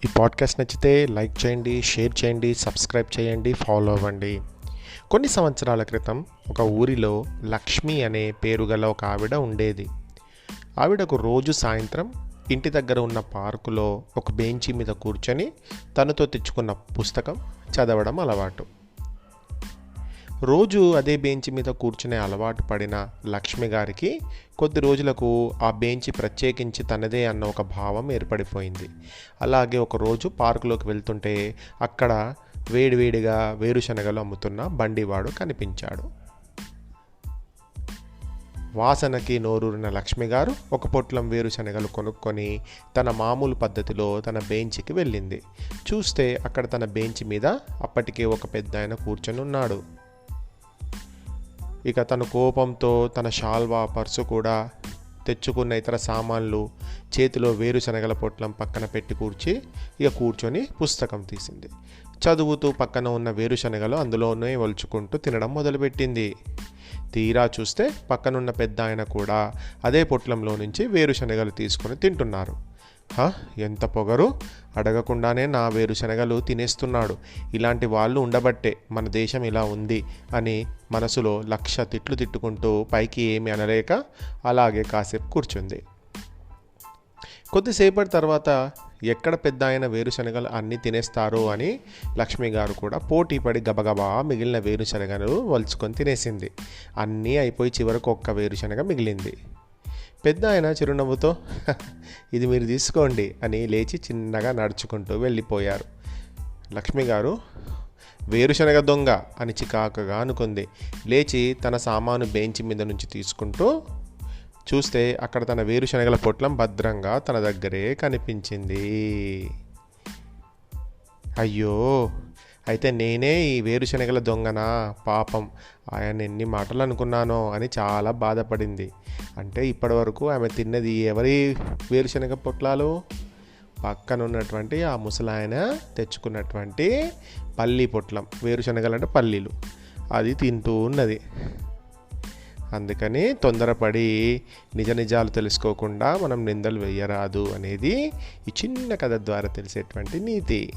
ఈ పాడ్కాస్ట్ నచ్చితే లైక్ చేయండి, షేర్ చేయండి, సబ్స్క్రైబ్ చేయండి, ఫాలో అవ్వండి. కొన్ని సంవత్సరాల క్రితం ఒక ఊరిలో లక్ష్మి అనే పేరు గల ఒక ఆవిడ ఉండేది. ఆవిడకు రోజు సాయంత్రం ఇంటి దగ్గర ఉన్న పార్కులో ఒక బెంచి మీద కూర్చొని తనతో తెచ్చుకున్న పుస్తకం చదవడం అలవాటు. రోజు అదే బెంచి మీద కూర్చునే అలవాటు పడిన లక్ష్మి గారికి కొద్ది రోజులకు ఆ బెంచి ప్రత్యేకించి తనదే అన్న ఒక భావం ఏర్పడిపోయింది. అలాగే ఒకరోజు పార్కులోకి వెళ్తుంటే అక్కడ వేడివేడిగా వేరుశనగలు అమ్ముతున్న బండివాడు కనిపించాడు. వాసనకి నోరూరిన లక్ష్మి గారు ఒక పొట్లం వేరుశనగలు కొనుక్కొని తన మామూలు పద్ధతిలో తన బెంచికి వెళ్ళింది. చూస్తే అక్కడ తన బెంచి మీద అప్పటికే ఒక పెద్దాయన కూర్చొని ఉన్నాడు. ఇక తన కోపంతో తన షాల్వా, పర్సు కూడా తెచ్చుకున్న ఇతర సామాన్లు చేతిలో వేరుశనగల పొట్లం పక్కన పెట్టి కూర్చొని పుస్తకం తీసింది. చదువుతూ పక్కన ఉన్న వేరుశనగలు అందులోనే వలుచుకుంటూ తినడం మొదలుపెట్టింది. తీరా చూస్తే పక్కనున్న పెద్ద ఆయన కూడా అదే పొట్లంలో నుంచి వేరుశనగలు తీసుకొని తింటున్నారు. ఎంత పొగరు! అడగకుండానే నా వేరుశనగలు తినేస్తున్నాడు. ఇలాంటి వాళ్ళు ఉండబట్టే మన దేశం ఇలా ఉంది అని మనసులో 1,00,000 తిట్లు తిట్టుకుంటూ పైకి ఏమి అనలేక అలాగే కాసేపు కూర్చుంది. కొద్దిసేపటి తర్వాత ఎక్కడ పెద్ద ఆయన వేరుశనగలు అన్నీ తినేస్తారో అని లక్ష్మి గారు కూడా పోటీ పడి గబగబా మిగిలిన వేరుశనగలు వలుచుకొని తినేసింది. అన్నీ అయిపోయి చివరకు ఒక్క వేరుశనగ మిగిలింది. పెద్ద ఆయన చిరునవ్వుతో ఇది మీరు తీసుకోండి అని లేచి చిన్నగా నడుచుకుంటూ వెళ్ళిపోయారు. లక్ష్మి గారు వేరుశనగ దొంగ అని చికాకుగా అనుకుంది. లేచి తన సామాను బెంచి మీద నుంచి తీసుకుంటూ చూస్తే అక్కడ తన వేరుశనగల పొట్లం భద్రంగా తన దగ్గరే కనిపించింది. అయ్యో, అయితే నేనే ఈ వేరుశనగల దొంగనా? పాపం, ఆయన ఎన్ని మాటలు అనుకున్నానో అని చాలా బాధపడింది. అంటే ఇప్పటి వరకు ఆమె తిన్నది ఎవరి వేరుశనగ పొట్లాలు? పక్కనున్నటువంటి ఆ ముసలాయన తెచ్చుకున్నటువంటి పల్లి పొట్లం, వేరుశనగలు అంటే పల్లీలు, అది తింటూ ఉన్నది. అందుకని తొందరపడి నిజ నిజాలు తెలుసుకోకుండా మనం నిందలు వేయరాదు అనేది ఈ చిన్న కథ ద్వారా తెలిసేటువంటి నీతి.